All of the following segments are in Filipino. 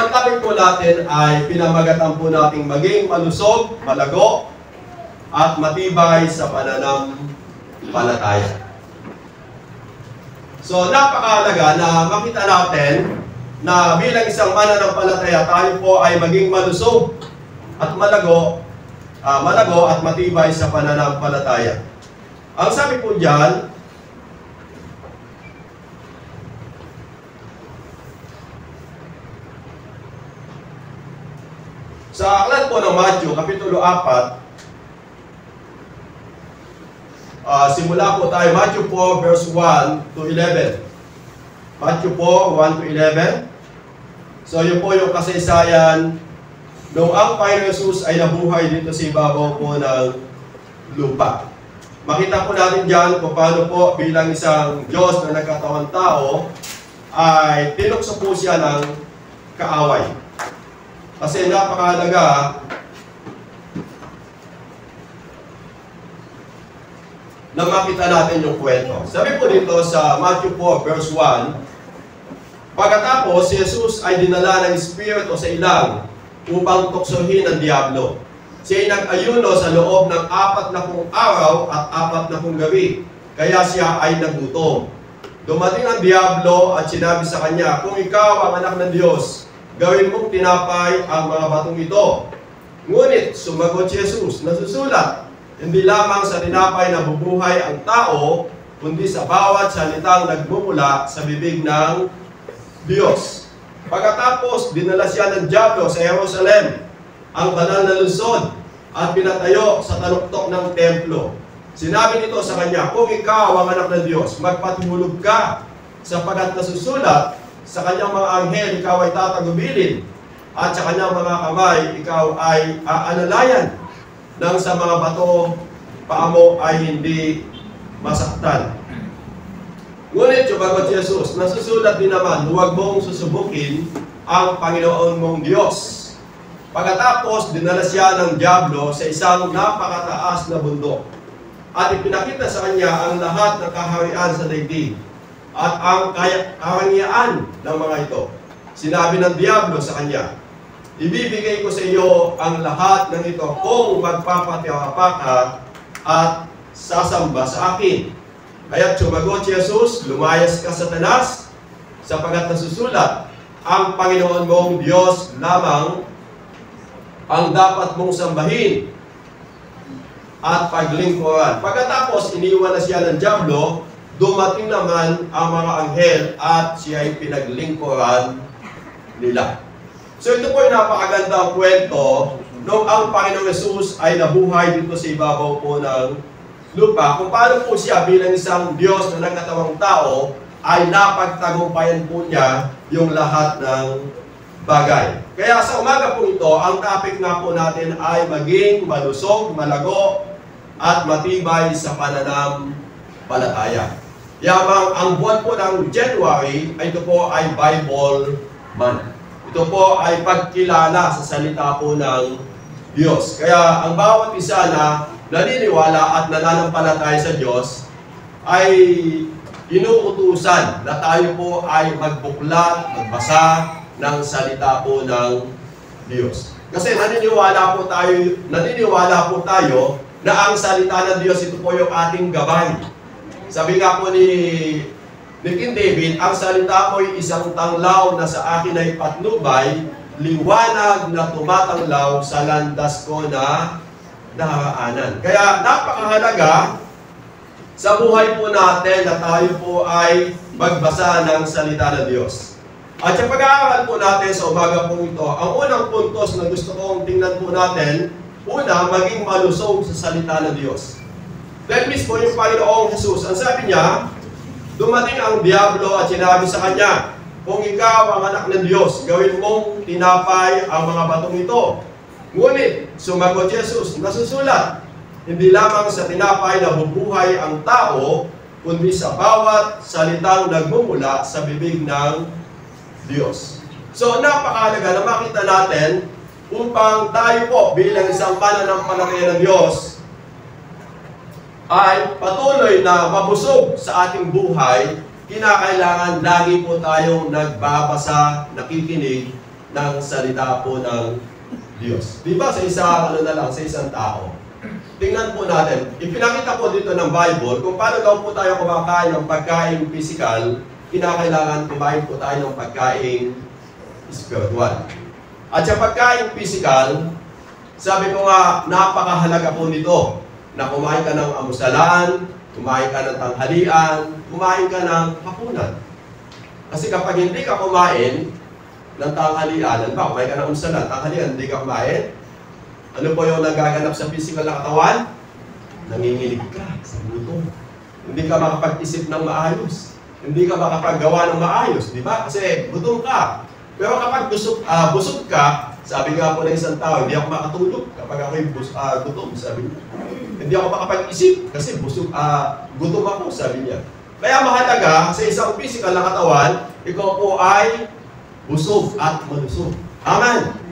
ang topic po natin ay pinamagatan po nating maging malusog, malago, at matibay sa pananampalataya. So, napakahalaga na makita natin na bilang isang mananampalataya, tayo po ay maging malusog at malago at matibay sa pananampalataya. Ang sabi po diyan, sa aklat po ng Matthew, Kapitulo 4, simula po tayo, Matthew 4, verse 1 to 11. Matthew 4, 1 to 11. So, yun po yung kasaysayan nung ang Panginoon Jesus ay nabuhay dito sa ibabaw po ng lupa. Makita po natin dyan kung paano po bilang isang Diyos na nagkatawang tao ay tinukso po siya ng kaaway. Kasi napakahalaga na makita natin yung kwento. Sabi po dito sa Matthew 4 verse 1, pagkatapos si Jesus ay dinala ng Espiritu sa ilang upang tuksohin ang Diablo. Siya ay nag-ayuno sa loob ng 40 araw at 40 gabi, kaya siya ay nagutom. Dumating ang Diablo at sinabi sa kanya, kung ikaw ang anak ng Diyos, gawin mong tinapay ang mga batong ito. Ngunit sumagot si Jesus, nasusulat, hindi lamang sa tinapay na bubuhay ang tao, kundi sa bawat salitang nagmumula sa bibig ng Diyos. Pagkatapos, dinala siya ng Diablo sa Jerusalem, ang banal na lungsod, at pinatayo sa taluktok ng templo. Sinabi nito sa kanya, kung ikaw ang anak ng Diyos, magpatulog ka, sapagat nasusulat, sa kanyang mga anghel, ikaw ay tatagubilin, at sa kanyang mga kamay, ikaw ay aanalayan, nang sa mga bato, paa mo ay hindi masaktan. Ngunit, sumagot si Jesus, nasusulat din naman, huwag mong susubukin ang Panginoon mong Diyos. Pagkatapos, dinala siya ng Diablo sa isang napakataas na bundok, at ipinakita sa kanya ang lahat ng kaharian sa daigdig, at ang karangyaan ng mga ito. Sinabi ng Diablo sa kanya, ibibigay ko sa iyo ang lahat ng ito kung magpapatiwapa ka at sasamba sa akin. Kaya't sumagot si Jesus, lumayas ka Satanas, sapagkat nasusulat, ang Panginoon mong Diyos lamang ang dapat mong sambahin at paglingkuran. Pagkatapos, iniwan na siya ng Diablo, dumating naman ang mga anghel at siya ay pinaglingkuran nila. So ito po ay napakagandang kwento nung ang Panginoong Jesus ay nabuhay dito sa ibabaw po ng lupa. Kung paano po siya bilang isang Diyos na nagkatawang tao ay napagtagumpayan po niya yung lahat ng bagay. Kaya sa umaga po ito, ang topic nga po natin ay maging malusog, malago, at matibay sa pananampalataya. Yamang ang buwan po ng January, ito po ay Bible Month. Ito po ay pagkilala sa salita po ng Diyos. Kaya ang bawat isa na naniniwala at nananampalataya sa Diyos ay inuutusan na tayo po ay magbuklat, magbasa ng salita po ng Diyos. Kasi naniniwala po tayo na ang salita ng Diyos, ito po yung ating gabay. Sabi nga po ni King David, ang salita ko ay isang tanglaw na sa akin ay patnubay, liwanag na tumatanglaw sa landas ko na naharaanan. Kaya napakahalaga sa buhay po natin na tayo po ay magbasa ng salita ng Diyos. At sa pag-aaral po natin sa umaga po ito, ang unang puntos na gusto kong tingnan po natin, una, maging malusog sa salita ng Diyos. Then mismo yung Panginoong Jesus, ang sabi niya, dumating ang Diablo at sinabi sa kanya, kung ikaw ang anak ng Diyos, gawin mong tinapay ang mga batong ito. Ngunit, sumagot Jesus, nasusulat, hindi lamang sa tinapay na bubuhay ang tao, kundi sa bawat salitang nagmumula sa bibig ng Diyos. So, napakahalaga na makita natin upang tayo po bilang isang mananampalataya ng Diyos ay patuloy na mabusog sa ating buhay, kinakailangan lagi po tayong nagbabasa, nakikinig ng salita po ng Diyos. Di ba sa isang, sa isang tao? Tingnan po natin, ipinakita po dito ng Bible kung paano daw po tayo kumakain ng pagkain physical, kinakailangan kumain po tayo ng pagkain spiritual. At sa pagkain physical, sabi ko nga, napakahalaga po nito na kumain ka ng almusalan, kumain ka ng tanghalian, kumain ka ng hapunan. Kasi kapag hindi ka kumain ng tanghalian, ba, kumain ka ng almusalan, tanghalian, hindi ka kumain, ano po yung nagaganap sa physical na katawan? Nanginginig ka sa gutom. Hindi ka makapag-isip ng maayos. Hindi ka makapaggawa ng maayos, di ba? Kasi gutom ka. Pero kapag busog ka, sabi nga po ng isang tao, hindi ako makatulog kapag ako'y gutom, sabi niya. Hindi ako makapag-isip kasi gutom ako, sabi niya. Kaya mahalaga sa isang physical na katawan, ikaw po ay busog at malusog. Amen!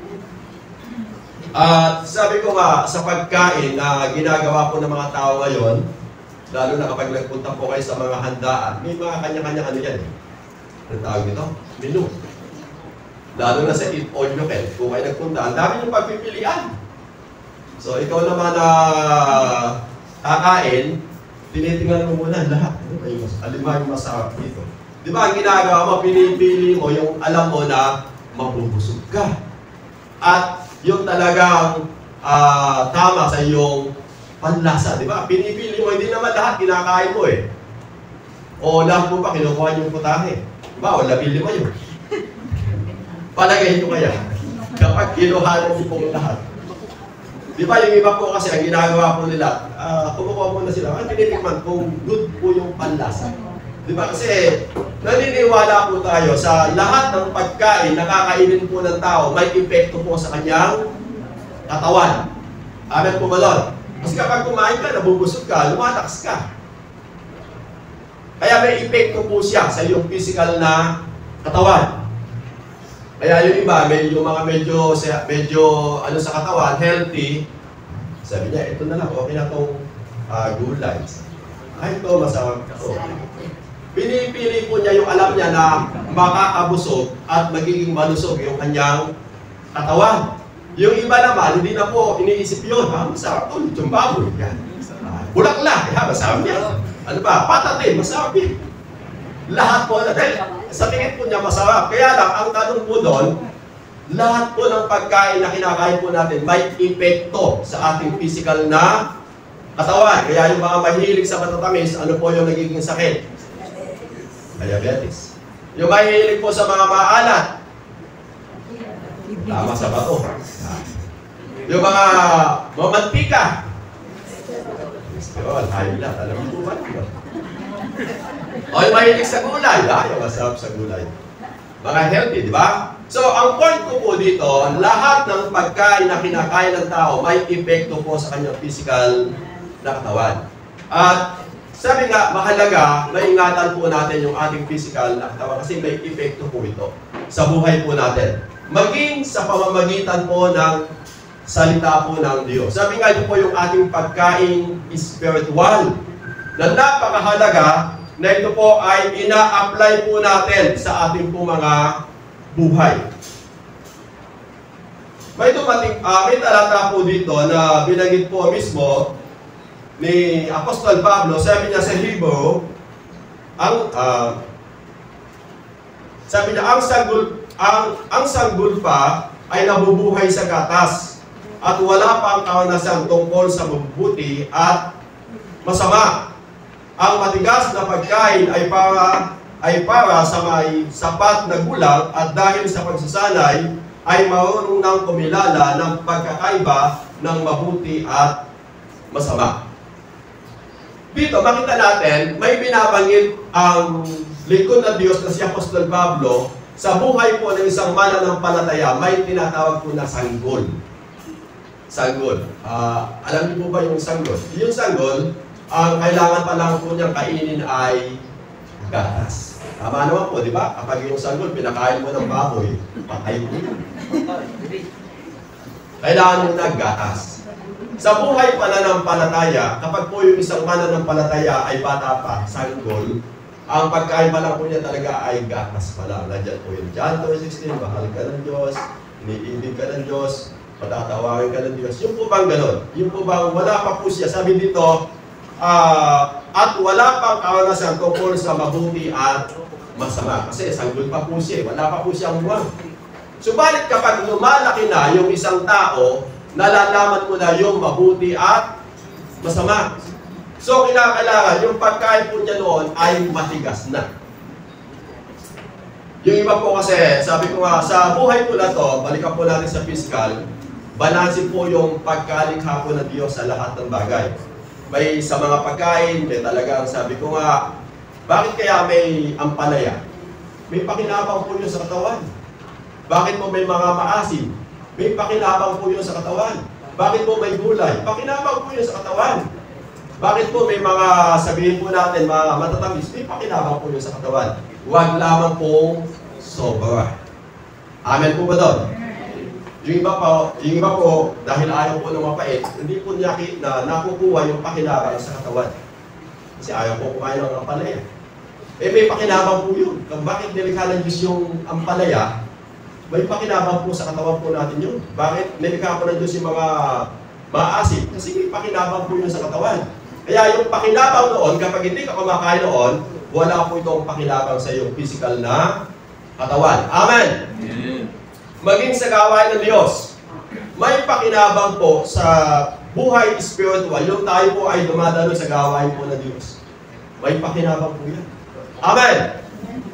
At sabi ko nga, sa pagkain na ginagawa po ng mga tao ngayon, lalo na kapag nagpunta po kayo sa mga handaan, may mga kanya-kanya ano yan. Ang tawag nito? Menu. Lalo na sa Eat All You Can, kung kayo nagpunta, ang dami yung pagpipilian. So, ikaw naman na kakain, tinitingnan mo muna lahat. Alin ba yung masarap dito? Di ba, ang ginagawa mo, pinipili mo yung alam mo na mabubusog ka. At yung talagang tama sa iyong panlasa, di ba? Pinipili mo, hindi naman lahat kinakain mo eh. O lahat mo pa, kinukuha yung putahe. Di ba? O labili mo yun. Palagay nyo kaya, kapag kinuha mo po lahat. Di ba, yung iba po kasi, ang ginagawa po nila, kumukuha mo na sila, tinitikman kung good po yung panlasa. Di ba? Kasi naniniwala po tayo sa lahat ng pagkain na kakainin po ng tao, may epekto po sa kanyang katawan. Amen po ba doon? Kasi kapag kumain ka, nabubusog ka, lumatakas ka. Kaya may epekto po siya sa iyong physical na katawan. Kaya yung iba, medyo ano sa katawan, healthy, sabi niya, ito na lang, okay na itong gulay. Ay, ito, masarap ito. Pinipili po niya yung alam niya na makakabusog at magiging malusog yung kanyang katawan. Yung iba naman, hindi na po iniisip yun. Masarap ito, yung baboy. Bulaklak, masarap yan. Ano ba? Patatin, masarap yan. Lahat po, dahil sa tingin po niya masarap. Kaya lang, ang tanong po doon, lahat po ng pagkain na kinakain po natin may epekto sa ating physical na katawan. Kaya yung mga mahilig sa matatamis, ano po yung nagiging sakit? Diabetes. Yung mahilig po sa mga maalat, tama sa bato. Yung mga mamantika, high blood, alam mo ba? O yung mahilig sa gulay, yung masarap sa gulay. Mga healthy, di ba? So, ang point ko po dito, lahat ng pagkain na kinakain ng tao may epekto po sa kanyang physical na katawan. At sabi nga, mahalaga na ingatan po natin yung ating physical na katawan kasi may epekto po ito sa buhay po natin. Maging sa pamamagitan po ng salita po ng Diyos. Sabi nga, ito po yung ating pagkain spiritual na napakahalaga na ito po ay ina-apply po natin sa ating po mga buhay. May talata po dito na binanggit po mismo ni Apostol Pablo. Sabi niya sa Hebrew, sabi niya, ang sanggol pa ay nabubuhay sa gatas at wala pa ang karanasan tungkol sa mabubuti at masama. Ang matigas na pagkain ay para sa may sapat na gulang at dahil sa pagsasanay ay marunong nang kumilala ng pagkakaiba ng mabuti at masama. Dito, makita natin, may binabanggit ang lingkod ng Diyos na si Apostol Pablo sa buhay po ng isang mananampalataya, may tinatawag po na sanggol. Sanggol. Alam niyo po ba yung sanggol? Yung sanggol, ang kailangan pa lang po niyang kainin ay gatas. Tama naman po, di ba? Kapag yung sanggol, pinakain mo ng baboy, patay mo. Kailangan mo ng gatas. Sa buhay pananampalataya, kapag po yung isang mananampalataya ay bata pa, sanggol, Ang pagkain pa lang po niya talaga ay gatas pa lang. Nandiyan po yung John 3:16, mahal ka ng Diyos, iniibig ka ng Diyos, patatawagin ka ng Diyos. Yung po bang ganon? Yung po bang wala pa po siya? Sabi dito, at wala pang karanasan tungkol sa mabuti at masama. Kasi sanggol pa po siya, wala pa po siyang buwan. Subalit kapag lumalaki na yung isang tao, nalalaman mo na yung mabuti at masama. So, kinakailangan, yung pagkain po niya noon ay matigas na. Yung iba po kasi, sabi ko nga, sa buhay po na to, balikan po natin sa physical, balansin po yung pagkalikha po ng Diyos sa lahat ng bagay. May sa mga pagkain, may talagang sabi ko nga, bakit kaya may ampalaya? May pakinabang po yun sa katawan. Bakit po may mga maasim? May pakinabang po yun sa katawan. Bakit po may gulay? Pakinabang po yun sa katawan. Bakit po may mga, sabihin po natin, mga matatamis, may pakinabang po yun sa katawan. Huwag lamang pong sobra. Amen po ba doon? Yung iba po, dahil ayaw po ng mapait, hindi po niya nakukuha yung pakinabang sa katawan. Kasi ayaw po kumain ng ampalaya. May pakinabang po yun. Kung bakit nilikha ng Diyos yung ampalaya, may pakinabang po sa katawan po natin yun. Bakit nilikha po ng Diyos yung mga maasim? Kasi may pakinabang po yun sa katawan. Kaya yung pakinabang noon, kapag hindi ka kumakain noon, wala po itong pakinabang sa iyong physical na katawan. Amen! Maging sa gawain ng Diyos, may pakinabang po sa buhay spiritual. Yung tayo po ay dumadalo sa gawain po ng Diyos. May pakinabang po yan. Amen!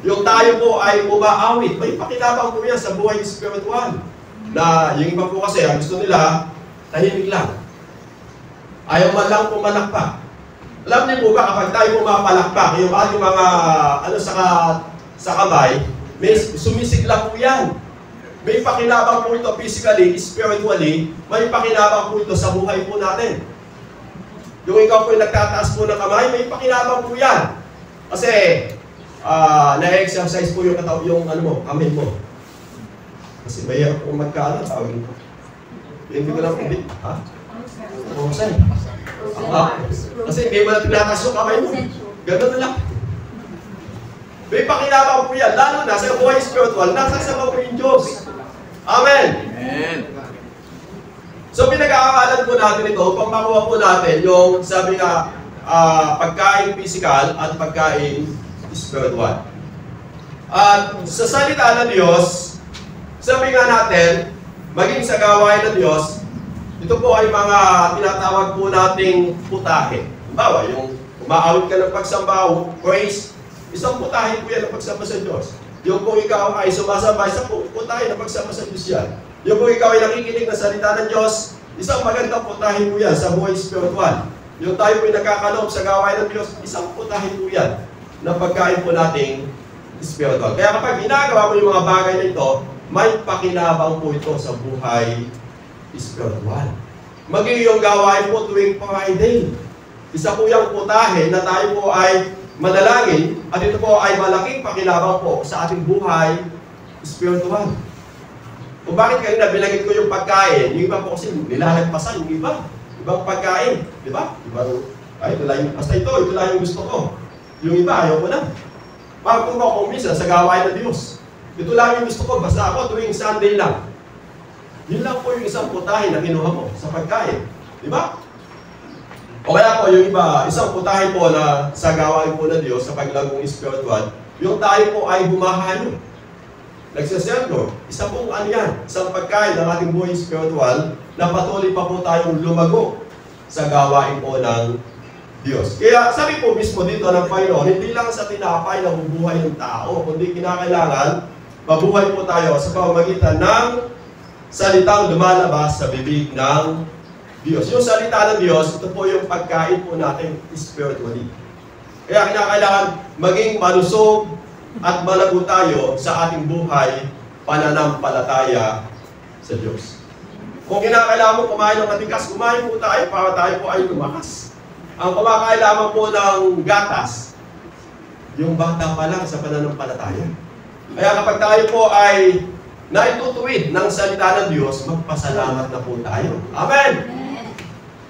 Yung tayo po ay umaawit, may pakinabang po yan sa buhay spiritual. Na yung iba po kasi, gusto nila, tahimik lang. Ayaw man lang pumalakpak. Alam niyo po ba, kapag tayo pumapalakpak, yung ating mga, sa kamay, may sumisigla po yan. May pakinabang po ito physically, spiritually, may pakinabang po ito sa buhay po natin. Yung ikaw po yung nagtataas po ng kamay, may pakinabang po yan. Kasi, na-exercise po yung kamay mo. Kasi mayroon po magkala, tawagin ko. Hindi ko lang po, ha? Bonsai. Kasi hindi mo na tinatas yung kamay mo. Gano'n na lang. May pakinabang po yan. Lalo na sa buhay spiritual, nasasama po yung Diyos. Amen! Amen! So pinag-aaralan po natin ito upang makuha po natin yung sabi nga pagkain physical at pagkain spiritual. At sa salita ng Diyos, sabi nga natin, maging sa gawain ng Diyos, ito po ay mga tinatawag po nating putahe. Bawa, yung umaawit ka ng pagsambaw, praise, isang putahe po yan ng pagsamba sa Diyos. Yung kung ikaw ay sumasamba, isang putahe ng pagsamba sa Diyos yan. Yung kung ikaw ay nakikinig ng salita ng Diyos, isang magandang putahe po yan sa buhay spiritual. Yung tayo po ay nakakaloob sa gawain ng Diyos, isang putahe po yan ng pagkain po nating spiritual. Kaya kapag ginagawa mo yung mga bagay na ito, may pakinabang po ito sa buhay spiritual. Maging yung gawain po tuwing Friday. Isa po yung putahe na tayo po ay manalangin at ito po ay malaking pakinabang po sa ating buhay spiritual. Kung bakit kanina binanggit ko yung pagkain, yung iba po kasi nilalagpasan, yung ibang pagkain, di ba? Ay, ito lang yung, basta ito lang yung gusto ko. Yung iba, ayaw ko na. Bakit mo kung minsan sa gawain ng Diyos? Ito lang yung gusto ko, basta ako tuwing Sunday lang. Yun lang po yung isang putahe na kinuha mo sa pagkain. Di ba? O kaya po yung iba, isang putahe po na sa gawain po ng Diyos sa paglagong spiritual, yung tayo po ay bumahayo. Nagsasentro. Isa pong yan, isang pagkain ng ating buhay spiritual na patuloy pa po tayong lumago sa gawain po ng Diyos. Kaya sabi po mismo dito ng Panginoon, hindi lang sa tinapay na bubuhay ng tao, kundi kinakailangan mabuhay po tayo sa pamamagitan ng salitang lumalabas sa bibig ng Diyos. Yung salita ng Diyos, ito po yung pagkain po natin spiritually. Kaya kinakailangan maging malusog at malago tayo sa ating buhay pananampalataya sa Diyos. Kung kinakailangan mo kumain ng matigas, kumain po tayo para tayo po ay lumakas. Ang kumakain lamang po ng gatas, yung bata pa lang sa pananampalataya. Kaya kapag tayo po ay naitutuwid ng salita ng Diyos, magpasalamat na po tayo. Amen!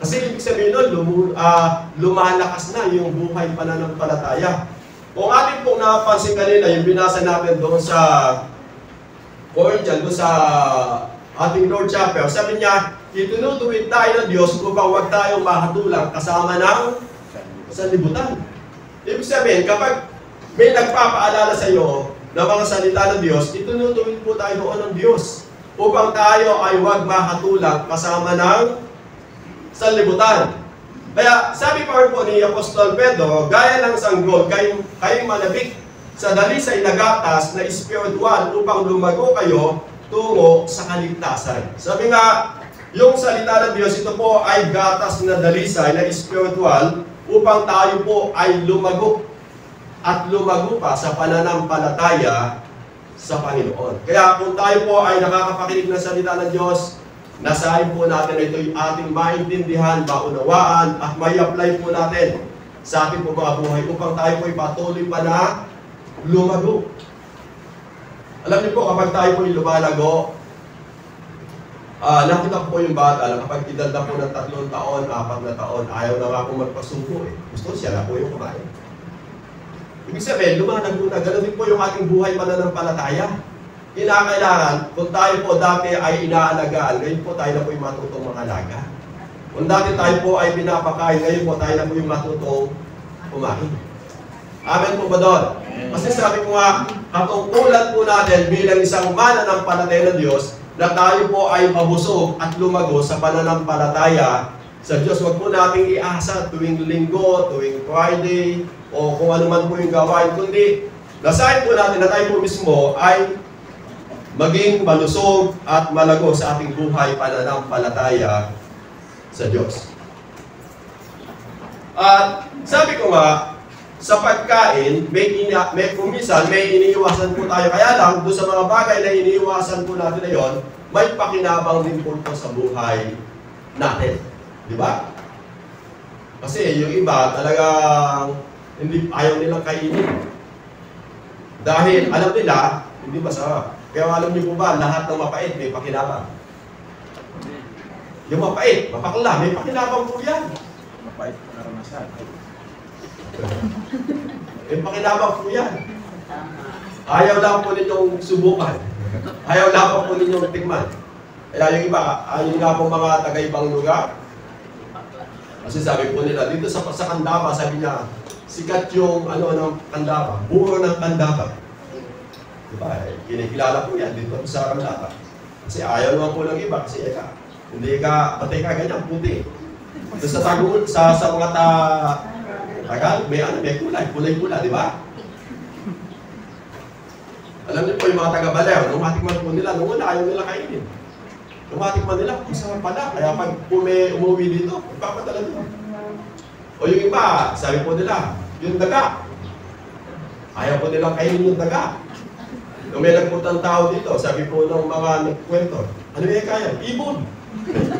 Kasi ibig sabihin nun, lumalakas na yung buhay pananampalataya. Kung atin pong napansin kanina, yung binasa natin doon sa Corinthians, doon sa ating Lord Chapter, sabi niya, itinutuwid tayo ng Diyos upang huwag tayong mahatulang kasama ng sanlibutan. Ibig sabihin, kapag may nagpapaalala sa iyo ng mga salita ng Diyos, itinutuwid po tayo doon ng Diyos upang tayo ay huwag mahatulang kasama ng sanlibutan. Kaya sabi pa rin po ni Apostol Pedro, gaya ng sanggol, kayong malabik sa dalisay na gatas na espiritual upang lumago kayo tungo sa kaligtasan. Sabi nga, yung salita ng Diyos, ito po ay gatas na dalisay na espiritual upang tayo po ay lumago at lumago pa sa pananampalataya sa Panginoon. Kaya kung tayo po ay nakakapakinig ng salita ng Diyos, nasahin po natin na ito'y ating maintindihan, maunawaan, at may apply po natin sa ating po mga buhay upang tayo po'y patuloy pa na lumago. Alam niyo po, kapag tayo po'y lumalago, nakita po yung bata na kapag edad na po ng 3 taon, 4 na taon, ayaw na nga po magpasuko eh. Gusto siya na po yung kumain. Ibig sabihin, lumalago na. Ganun din po yung ating buhay pananampalataya. Kinakailangan, kung tayo po dati ay inaalagaan, ngayon po tayo na po yung matutong mangalaga. Kung dati tayo po ay pinapakain, ngayon po tayo na po yung matutong kumain. Amen po ba doon? Kasi sabi ko nga, katungkulan po natin bilang isang mananampalataya ng Diyos, na tayo po ay mabusog at lumago sa pananampalataya sa Diyos. Huwag po nating iasa tuwing linggo, tuwing Friday, o kung ano man po yung gawain, kundi nasahin po natin na tayo po mismo ay maging malusog at malago sa ating buhay pananampalataya sa Diyos. At sabi ko nga, sa pagkain, kung minsan may iniiwasan po tayo. Kaya lang, doon sa mga bagay na iniiwasan po natin na yon, may pakinabang din po ito sa buhay natin. Di ba? Kasi yung iba talagang ayaw nilang kainin. Dahil alam nila, hindi masarap. Kaya alam niyo po ba, lahat ng mapait may pakinabang. Yung mapait, mapakla, may pakinabang po yan. Mapait na karanasan. May pakinabang po yan. Ayaw lang po ninyong subukan. Ayaw lang po ninyong tingman. Kaya yung iba, ayaw nga po mga taga-ibang lugar. Kasi sabi po nila, dito sa Kandaba, sabi niya, sikat yung ng Kandaba, buro ng Kandaba. Diba? Kinikilala po yan dito sa Kandaba. Kasi ayaw naman po ng iba, kasi hindi ka, patay ka ganyan, puti. Doon sa Taguul, sa mga Tagal, may kulay-kulay, di ba? Alam niyo po yung mga taga-Balew, nung matikman po nila, nung una ayaw nila kainin. Nung matikman nila, masarap pala. Kaya pag may umuwi dito, magpapadala dito. O yung iba, sabi po nila, yung daga. Ayaw po nilang kainin yung daga. Nung may nagpuntang tao dito, sabi po ng mga nagkwento, ano yung kaya? Ibon!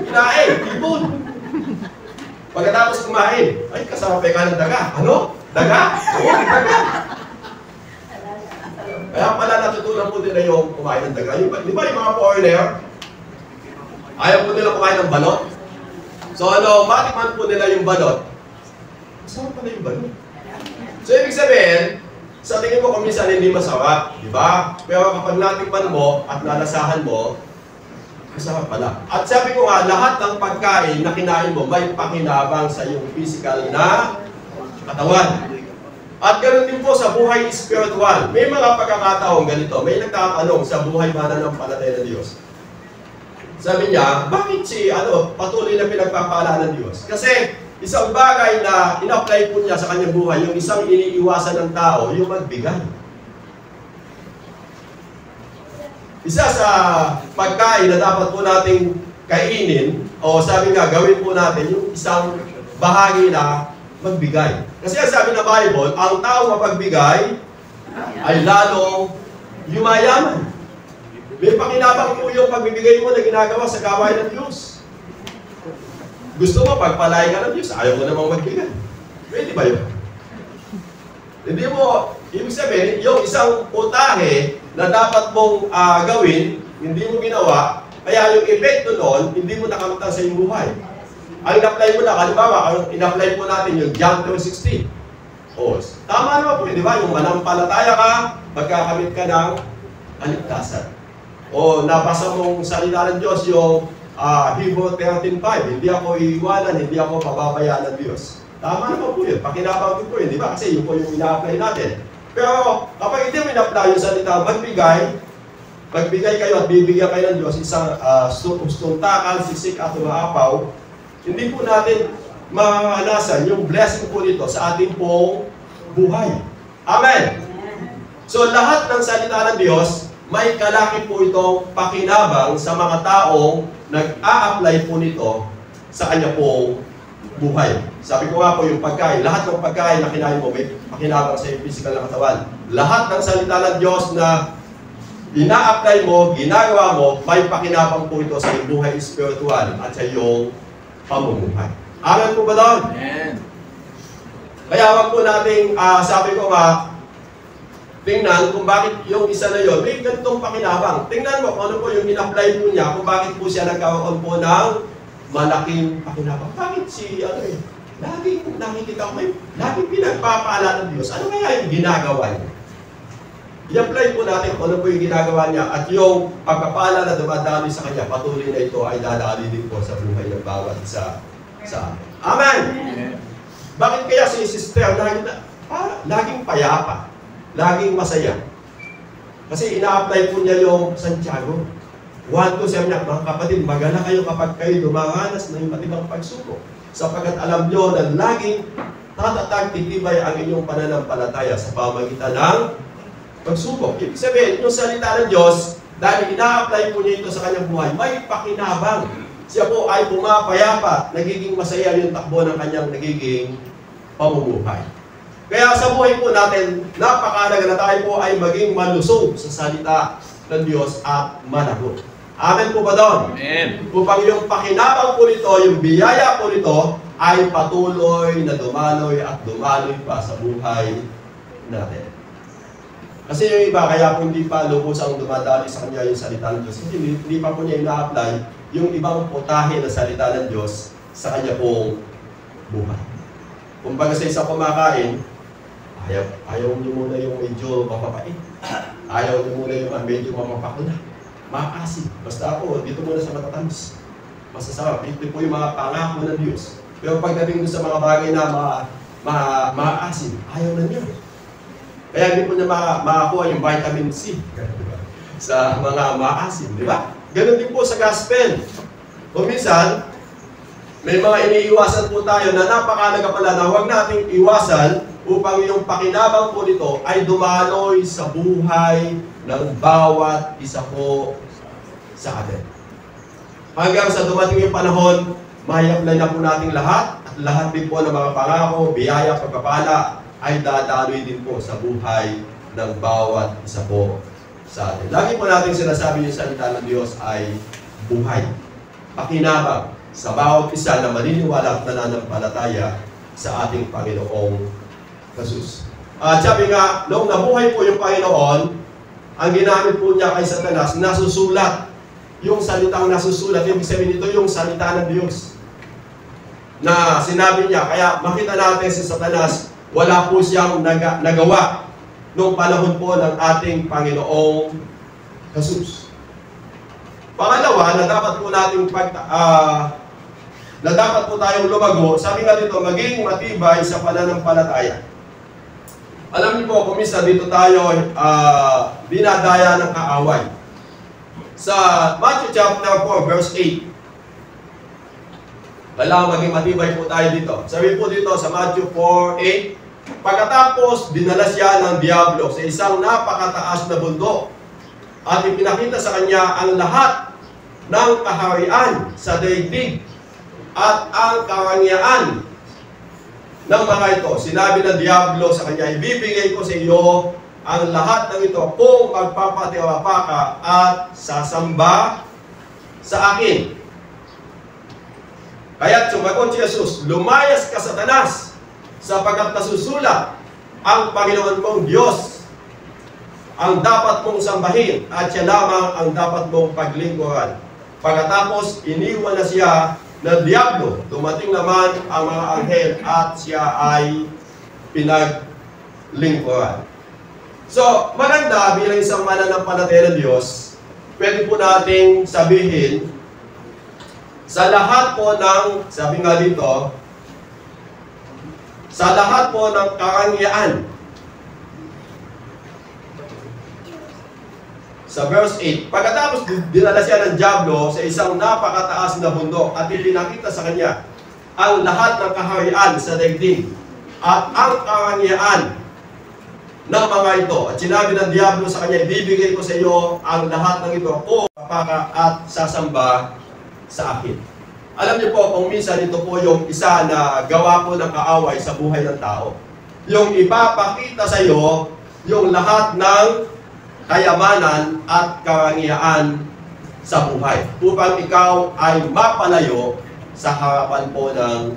Kinain! Ibon! Pagkatapos kumain, ay kasama ka ng daga. Ano? Daga? Oo, daga! Kaya pala natutunan po nila yung kumain ng daga. Di ba yung mga foreigner, ayaw po nila kumain ng balot? So matikman po nila yung balot. Masarap pala yung balot. So ibig sabihin, sa tingin mo kung minsan hindi masarap, di ba? Pero kapag natikman mo at nalasahan mo, masarap pala. At sabi ko nga, lahat ng pagkain na kinain mo, may pakinabang sa iyong physical na katawan. At ganoon din po sa buhay spiritual. May mga pagkakataong ganito. May nagtatanong sa buhay mananampalataya ng Diyos. Sabi niya, bakit patuloy na pinagpapaalala ng Diyos? Kasi isang bagay na in-apply po niya sa kanyang buhay, yung isang iniiwasan ng tao, yung magbigay. Isa sa pagkain na dapat po nating kainin, o sabi nga, gawin po natin yung isang bahagi na magbigay. Kasi ang sabi ng Bible, ang tao mapagbigay ay lalong yumayaman. May pakinabang po yung pagbibigay mo na ginagawa sa gawain ng Diyos. Gusto mo, pagpalay ka ng Diyos, ayaw mo namang magbigay. Pwede ba yun? Hindi mo, ibig sabihin, yung isang utahe na dapat mong gawin, hindi mo ginawa, kaya yung epekto doon, hindi mo nakamtan sa iyong buhay. Ang in-apply mo na, halimbawa, ang in-apply mo natin yung John 3:16. O O, tama naman po, di ba? Yung manampalataya ka, magkakamit ka ng kaligtasan. O, nabasa mong salita ng Diyos, yung Hebrew 13:5, hindi ako iiwanan, hindi ako pababayaan ng Diyos. Tama naman po yun, pakinabang po yun, di ba? Kasi yun po yung ina-apply natin. Pero kapag hindi mo ina-apply yung salita, magbigay kayo at bibigyan kayo ng Diyos isang stuntakan, siksik at umaapaw, hindi po natin maranasan yung blessing po nito sa ating pong buhay. Amen! So lahat ng salita ng Diyos, may kalaki po itong pakinabang sa mga taong nag-a-apply po nito sa kanya pong buhay. Sabi ko nga po yung pagkain, lahat ng pagkain na kinain mo, may pakinabang sa iyong physical na katawan. Lahat ng salita ng Diyos na ina-apply mo, ginagawa mo, may pakinabang po ito sa iyong buhay spiritual at sa iyong pamumuhay. Amen po ba doon? Amen. Kaya wag po nating, sabi ko nga, tingnan kung bakit yung isa na yon may ganitong pakinabang. Tingnan mo kung ano po yung in-apply po niya, kung bakit po siya nagkaroon po ng malaking pakinabang. Bakit laging nakikita ko laging pinagpapaalala ng Diyos. Ano kaya yung ginagawa niya? I-apply po natin kung ano po yung ginagawa niya at yung pagpapaalala na dumadami sa kanya, patuloy na ito ay dadali din po sa buhay ng bawat isa sa amin. Amen! Amen. Bakit kaya si sister laging payapa? Laging masaya. Kasi ina-apply po niya yung Santiago. 1:2 sabi niya, mga kapatid, magala kayo kapag kayo dumaranas ng matibang pagsubok. Sapagkat alam niyo na laging tatatag, titibay ang inyong pananampalataya sa pamagitan ng pagsubok. Ibig sabihin, yung salita ng Diyos, dahil ina-apply po niya ito sa kanyang buhay, may pakinabang. Siya po ay pumapayapa, nagiging masaya yung takbo ng kanyang nagiging pamumuhay. Kaya sa buhay po natin, napakahalaga na tayo po ay maging malusog sa salita ng Diyos at managot. Amen po ba doon? Amen. Upang yung pakinabang po nito, yung biyaya po nito, ay patuloy na dumaloy at dumaloy pa sa buhay natin. Kasi yung iba, kaya po hindi pa lubusang dumadali sa kanya yung salita ng Diyos. Hindi pa po niya ina-apply yung ibang putahe na salita ng Diyos sa kanya pong buhay. Kung baga sa isang kumakain, ayaw niyo muna yung medyo mapapait. Ayaw niyo muna yung medyo mapapakula. Maasim. Basta ako, dito muna sa matatamis. Masasarap. Ito po yung mga pangako ng Diyos. Pero pagdating doon sa mga bagay na maasim, ayaw na niya. Kaya hindi po niya makakuha yung vitamin C sa mga maasim, di ba? Ganon din po sa gospel. Kung minsan, may mga iniiwasan po tayo na napakalaga pala na huwag nating iwasan upang yung pakinabang po nito ay dumaloy sa buhay ng bawat isa po sa atin. Hanggang sa dumating yung panahon, may-apply na po nating lahat at lahat din po ng mga pangako, biyaya, pagpapala ay dadaloy din po sa buhay ng bawat isa po sa atin. Lagi po nating sinasabi yung salita ng Diyos ay buhay, pakinabang sa bawat isa na maniniwala at nananampalataya sa ating Panginoong Jesus. At sabi nga, noong nabuhay po yung Panginoon, ang ginamit po niya kay Satanas, nasusulat. Yung salitang nasusulat, ibig sabihin nito yung salita ng Diyos. Na sinabi niya, kaya makita natin si Satanas, wala po siyang nagawa noong panahon po ng ating Panginoong Jesus. Pangalawa, na dapat po nating na dapat po tayong lumago, sabi nga dito, maging matibay sa pananampalataya. Alam niyo po, kung minsan dito tayo dinadaya ng kaaway. Sa Matthew chapter 4, verse 8, kailangan maging matibay po tayo dito. Sabi po dito sa Matthew 4:8, pagkatapos dinala siya ng diablo sa isang napakataas na bundok at ipinakita sa kanya ang lahat ng kaharian sa daigdig at ang karangyaan ng mga ito. Sinabi ng diablo sa kanya, ibibigay ko sa iyo ang lahat ng ito kung magpapatiwala ka at sasamba sa akin. Kaya't sumagot si Jesus, lumayas ka, Satanas, sapagkat nasusulat, ang Panginoon mong Diyos ang dapat mong sambahin at siya lamang ang dapat mong paglingkuran. Pagkatapos, iniwan na siya ng diablo. Dumating naman ang mga anghel at siya ay lingkuran. So, maganda bilang isang mananampalataya ng Diyos, pwede po nating sabihin, sa lahat po ng, sabi nga dito, sa lahat po ng karangyaan. Sa verse 8, pagkatapos dinala siya ng dyablo sa isang napakataas na bundok at ipinakita sa kanya ang lahat ng kaharian sa daigdig at ang karangyaan ng mga ito. At sinabi ng dyablo sa kanya, ibibigay ko sa iyo ang lahat ng ito o papaka at sasamba sa akin. Alam niyo po, kung minsan ito po yung isa na gawa po ng kaaway sa buhay ng tao. Yung ipapakita sa iyo yung lahat ng kayamanan at karangyaan sa buhay upang ikaw ay mapalayo sa harapan po ng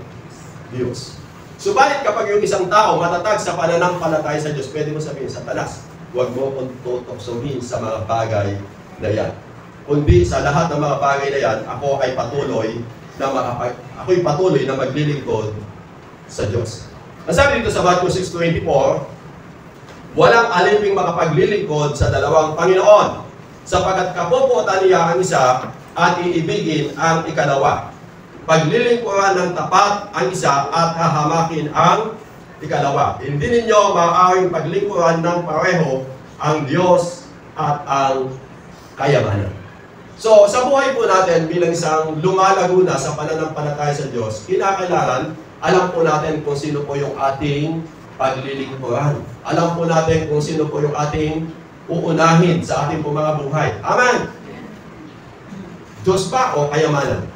Diyos. Subalit kapag yung isang tao matatag sa pananampalataya sa Diyos, pwede mo sabihin, Satanas, huwag mo kong tutoksohin sa mga bagay na yan. Kundi sa lahat ng mga bagay na yan, ako'y patuloy na maglilingkod sa Diyos. Nasabi dito sa Matthew 6:24, walang aliping makapaglilingkod sa dalawang Panginoon, sapagkat kapuputan niya ang isa at iibigin ang ikalawa. Paglilingkuran ng tapat ang isa at hahamakin ang ikalawa. Hindi ninyo maaaring paglingkuran ng pareho ang Diyos at ang kayamanan. So, sa buhay po natin bilang isang lumalago na sa pananampalataya sa Diyos, kinakailangan, alam po natin kung sino po yung ating paglilingkuran. Alam po natin kung sino po yung ating uunahin sa ating po mga buhay. Amen! Diyos ba o kayamanan?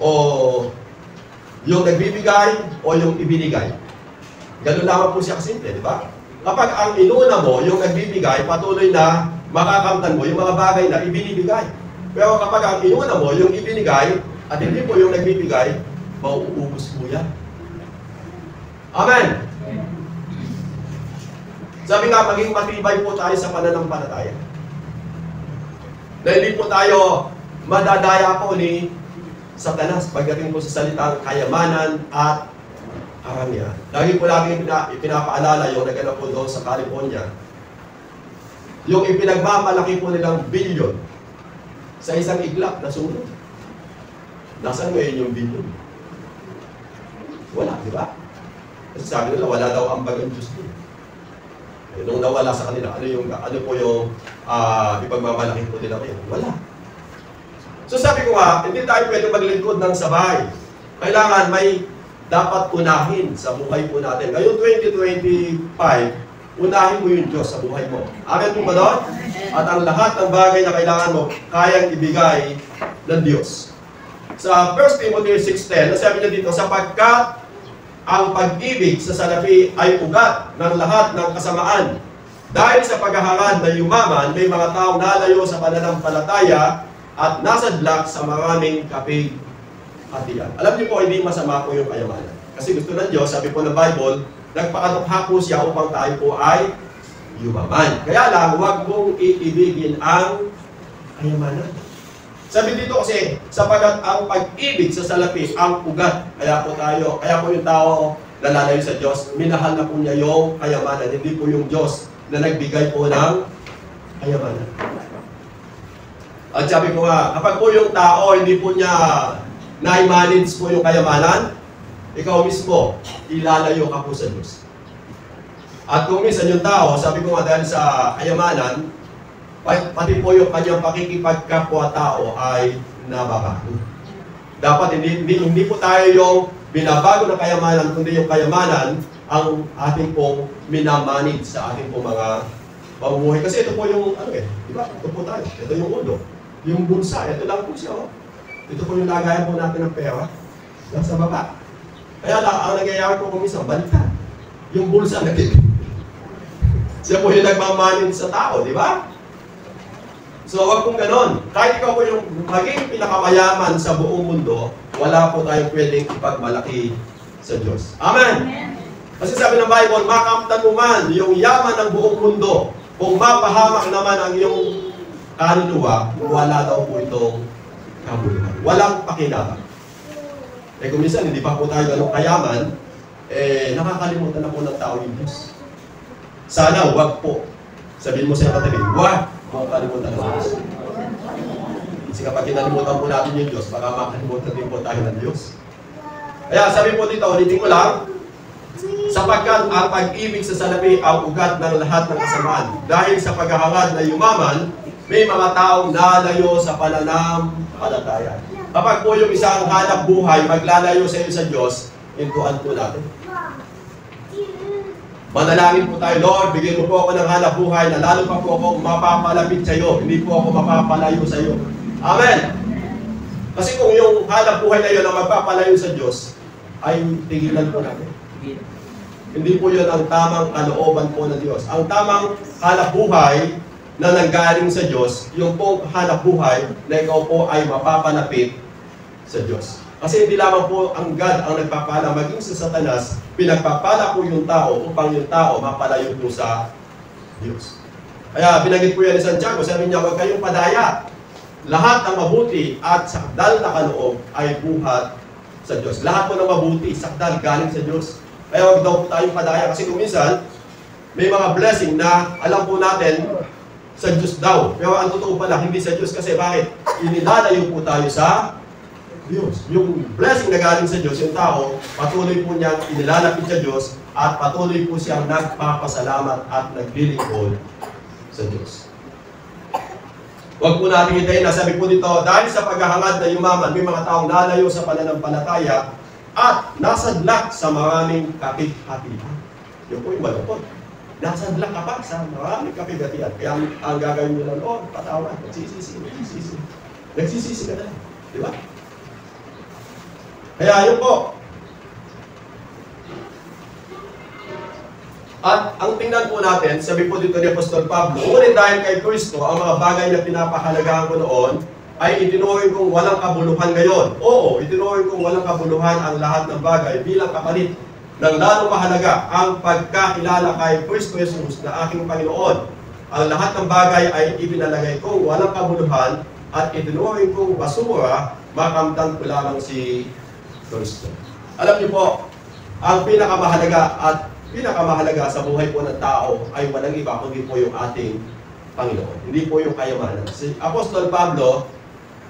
O yung nagbibigay o yung ibinigay? Ganun lamang po siya kasimple, di ba? Kapag ang inuna mo, yung nagbibigay, patuloy na makakamtan mo yung mga bagay na ibinibigay. Pero kapag ang inuna mo, yung ibinigay, at hindi po yung nagbibigay, mauubos po yan. Amen! Sabi nga, maging matibay po tayo sa pananampalataya. Na hindi po tayo madadaya po ni Satanas pagdating po sa salitang kayamanan at karangyaan. Lagi po natin ipinapaalala yung naganap po doon sa California. Yung ipinagmamalaki po nilang bilyon sa isang iglap na sunod. Nasaan ngayon yung bilyon? Wala, di ba? Kasi sabi nila, wala daw ambag ang Diyos din. Nung nawala sa kanila, ano po yung ipagmamalaki po nila ngayon? Wala. So sabi ko nga, hindi tayo pwede maglingkod ng sabay. Kailangan may dapat unahin sa buhay po natin. Ngayon 2025, unahin mo yung Diyos sa buhay mo. Amen po ba doon? At ang lahat ng bagay na kailangan mo, kayang ibigay ng Diyos. Sa 1 Timothy 6:10, nasabi niya dito, sapagkat ang pag-ibig sa salapi ay ugat ng lahat ng kasamaan. Dahil sa paghahangad na yumaman, may mga taong nalayo sa pananampalataya at nasadlak sa maraming kapighatian. Alam niyo po, hindi masama po yung kayamanan. Kasi gusto ng Diyos, sabi po ng Bible, nagpakatukha po siya upang tayo po ay yumaman. Kaya lang, huwag mong iibigin ang kayamanan. Sabi dito kasi, sapagat ang pag-ibig sa salapi ang ugat. Kaya po yung tao na lalayo sa Diyos, minahal na po niya yung kayamanan, hindi po yung Diyos na nagbigay po ng kayamanan. At sabi ko nga, kapag po yung tao, hindi po niya na-manage po yung kayamanan, ikaw mismo, ilalayo ka po sa Diyos. At kung minsan yung tao, sabi ko nga dahil sa kayamanan, pati po yung kanyang pakikipagkapwa-tao ay nababago. Dapat hindi po tayo yung binabago ng kayamanan, kundi yung kayamanan ang ating pong minamanage sa ating pong mga pamumuhay. Kasi ito po yung, di ba? Ito po tayo. Ito yung ulo. Yung bulsa, ito lang po siya. Ito po yung lagayan po natin ng pera. Nasa baba. Kaya lang, ang nangyayari po kung isang baliktad. Yung bulsa natin. Siya po yung nagmamanage sa tao, di ba? So, wag pong ganon. Kahit ikaw po yung maging pinakamayaman sa buong mundo, wala po tayong pwedeng ipagmalaki sa Diyos. Amen! Kasi sabi ng Bible, makamtan mo man yung yaman ng buong mundo, kung mapahamak naman ang iyong kaluluwa, wala daw po itong kabuluhan. Walang pakinabang. Eh kung minsan, hindi pa po tayo ganong kayaman, nakakalimutan na po ng tao yung Diyos. Sana wag po. Sabihin mo sa katabi, wag mo kalimutan ng Diyos. Kasi kapag kinalimutan po natin yung Diyos, baka makalimutan din po tayo ng Diyos. Kaya sabi po dito, ulitin ko lang, sapagkat ang pag-ibig sa salapi ang ugat ng lahat ng kasamaan. Dahil sa paghahangad na yumaman, may mga taong nalayo sa pananampalataya. Kapag po yung isang hanap buhay maglalayo sa iyo sa Diyos, hintuan po natin. Manalangin po tayo, Lord, bigyan mo po ako ng hanap buhay na lalo pa po ako mapapalapit sa iyo, hindi po ako mapapalayo sa iyo. Amen! Kasi kung yung hanap buhay na yun ang magpapalayo sa Diyos, ay tigilan po natin. Hindi po yun ang tamang kalooban po ng Diyos. Ang tamang hanap buhay na nanggaling sa Diyos, yung pong hanap buhay na ikaw po ay mapapalapit sa Diyos. Kasi hindi lamang po ang God ang nagpapala, maging sa Satanas, pinagpapala po yung tao upang yung tao mapalayo po sa Diyos. Kaya binanggit po yan ni Santiago, sabi niya, huwag kayong padaya. Lahat ng mabuti at sakdal na kaloob ay buhat sa Diyos. Lahat po ng mabuti, sakdal, galing sa Diyos. Kaya huwag daw po tayong padaya. Kasi kung minsan, may mga blessing na alam po natin sa Diyos daw. Pero ang totoo pala, hindi sa Diyos. Kasi bakit? Inilalayo po tayo sa Diyos. Yung blessing na galing sa Diyos, yung tao, patuloy po niyang inilalapit sa Diyos at patuloy po siyang nagpapasalamat at naglilingkod sa Diyos. Huwag po natin hintayin na sabi po dito, dahil sa paghahangad na yumaman, may mga taong nalayo sa pananampalataya at nasadlak sa maraming kapighatian. Yun po yung malungkot. Nasadlak ka pa sa maraming kapighatian. Kaya ang gagawin nyo lang, patawad, nagsisisi. Nagsisisi ka na lang. Di ba? Kaya yun po. At ang tingnan po natin, sabi po dito ni Apostol Pablo, ngunit dahil kay Kristo, ang mga bagay na pinapahalagahan ko noon, ay itinuring kong walang kabuluhan ngayon. Oo, itinuring kong walang kabuluhan ang lahat ng bagay bilang kapalit ng lalong mahalaga ang pagkakilala kay Kristo Jesus na aking Panginoon. Ang lahat ng bagay ay ipinalagay kong walang kabuluhan at itinuring kong basura, makamtan ko lamang si Kristo. Alam niyo po, ang pinakamahalaga sa buhay po ng tao ay walang iba kundi po yung ating Panginoon. Hindi po yung kayamanan. Si Apostol Pablo,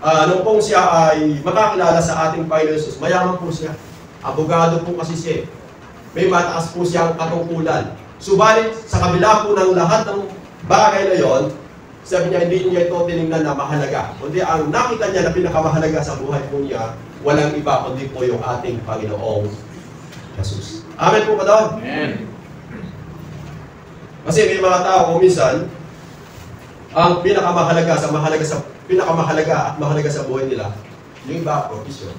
nung pong siya ay makakilala sa ating Panginoon Jesus, mayaman po siya. Abogado po kasi siya. May mataas po siyang katungkulan. Subalit, sa kabila po ng lahat ng bagay na yon, sabi niya, hindi niya ito tinignan na mahalaga. Kundi ang nakita niya na pinakamahalaga sa buhay po niya, walang iba kundi po yung ating Panginoong Jesus. Amen po ba doon? Amen. Kasi may mga tao kung minsan, ang pinakamahalaga at mahalaga sa buhay nila, yung iba, profesyon.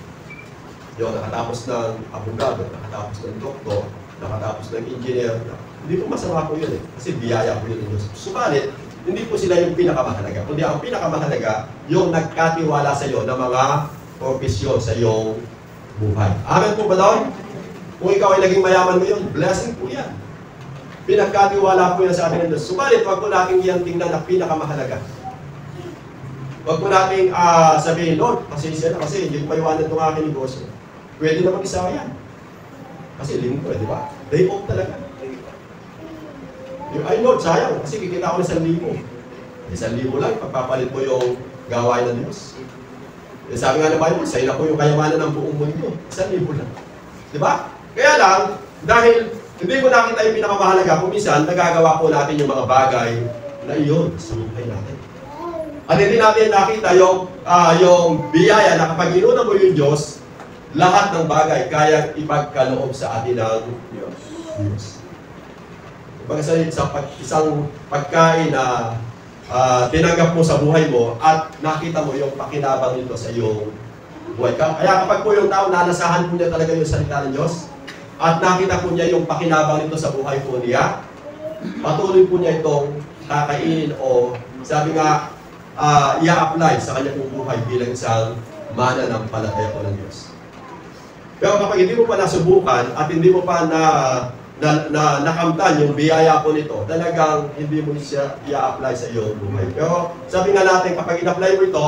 Yung nakatapos ng abogado, nakatapos ng doktor, nakatapos ng engineer. Hindi po masama po yun eh. Kasi biyaya po yun ng Diyos. Subalit, hindi po sila yung pinakamahalaga. Kundi ang pinakamahalaga, yung nagkatiwala sa iyo ng mga profesyon sa iyong buhay. Amen po ba doon? Kung ikaw ay naging mayaman mo yun, blessing po yan. Pinagkatiwala po yan sa atin ng Diyos. Subalit, wag po natin yan tingnan na pinakamahalaga. Wag po natin sabihin, Lord, pasensya na kasi hindi ko paiwanan itong aking negosyo. Pwede naman isa yan. Kasi linggo, di ba? Day off talaga. Ay Lord, sayang, kasi kikita ko ng 1,000. 1,000 lang, pagpapalit mo yung gawain ng Diyos. Sabi nga na Bible, sa'yo na po yung kayamanan ng buong mundo. 1,000 lang. Di ba? Kaya lang, dahil hindi ko nakita yung pinakamahalaga, kung minsan, nagagawa po natin yung mga bagay na iyon sa buhay natin. At hindi natin nakita yung biyaya na kapag inuna mo yung Diyos, lahat ng bagay kaya ipagkaloob sa atin ng Diyos. Kumbaga sa isang pagkain na tinanggap mo sa buhay mo at nakita mo yung pakinabang nito sa iyong buhay. Kaya kapag po yung tao nalasahan po niya talaga yung salita ng Diyos at nakita po niya yung pakinabang nito sa buhay po niya, patuloy po niya itong kakainin o sabi nga, i-apply sa kanya pong buhay bilang isang mananampalataya po ng Diyos. Pero kapag hindi mo pa nasubukan at hindi mo pa nakamtan yung biyaya po nito, talagang hindi mo siya i-apply sa iyong buhay. Pero sabi nga natin, kapag in-apply mo ito,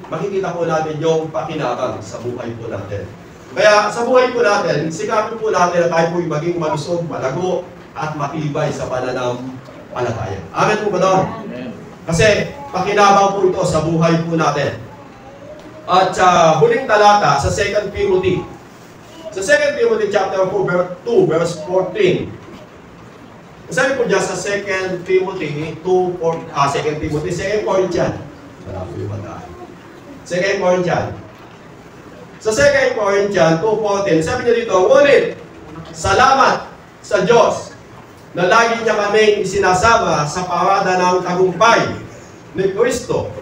makikita po natin yung pakinabang sa buhay po natin. Kaya sa buhay po natin, sikapin po natin na tayo po maging malusog, malago, at matibay sa pananampalataya. Amen po ba doon? Amen. Kasi pakinabang po ito sa buhay po natin. At sa huling talata sa 2 Timothy. Sa 2 Timothy chapter 2, verse 14. Sabi po dyan sa 2 Timothy 2 Corinthians. Wala po yung mataan. 2 Corinthians. Sa 2 Corinthians 2:14, sabi niya dito, ngunit, salamat sa Diyos na lagi niya kaming isinasama sa parada ng tagumpay ni Kristo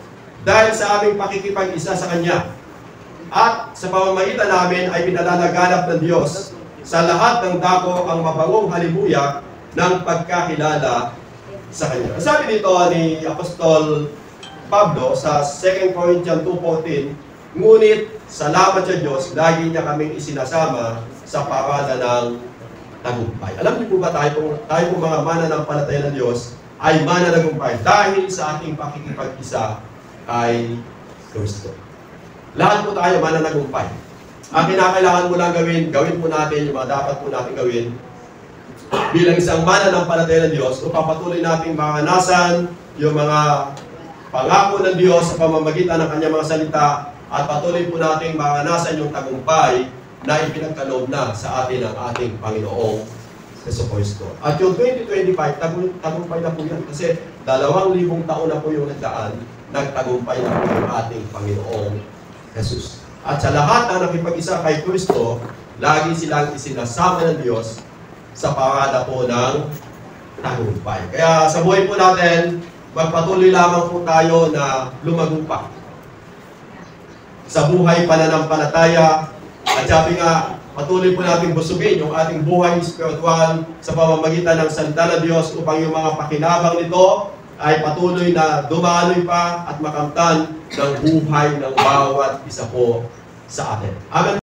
dahil sa aming pakikipag-isa sa Kanya. At sa pamamagitan namin ay pinalalaganap ng Diyos sa lahat ng dako ang mabangong halimuyak ng pagkakilala sa Kanya. Sabi dito ni Apostol Pablo sa 2 Corinthians 2:14, ngunit salamat sa Diyos, lagi niya kaming isinasama sa parada ng tagumpay. Alam niyo po ba tayo po mga mananampalataya ng Diyos ay mananagumpay dahil sa ating pakikipag-isa kay Kristo. Lahat po tayo mananagumpay. Ang kinakailangan mo lang gawin po natin yung mga dapat po natin gawin bilang isang mananampalataya ng Diyos upang patuloy nating maranasan yung mga pangako ng Diyos sa pamamagitan ng Kanyang mga salita at patuloy po nating maranasan yung tagumpay na ipinagkaloob na sa atin ng ating Panginoong Jesucristo. At yung 2025, tagumpay na po yan kasi 2,000 taon na po yung nagdaan, nagtagumpay na po yung ating Panginoong Jesus. At sa lahat na nakipag-isa kay Kristo, lagi silang isinasama ng Diyos sa parada po ng tagumpay. Kaya sa buhay po natin, magpatuloy lamang po tayo na lumago pa sa buhay pananampalataya. At sabi nga, patuloy po natin busugin yung ating buhay spiritual sa pamamagitan ng salita ng Diyos upang yung mga pakinabang nito ay patuloy na dumaloy pa at makamtan ng buhay ng bawat isa po sa atin. Amen.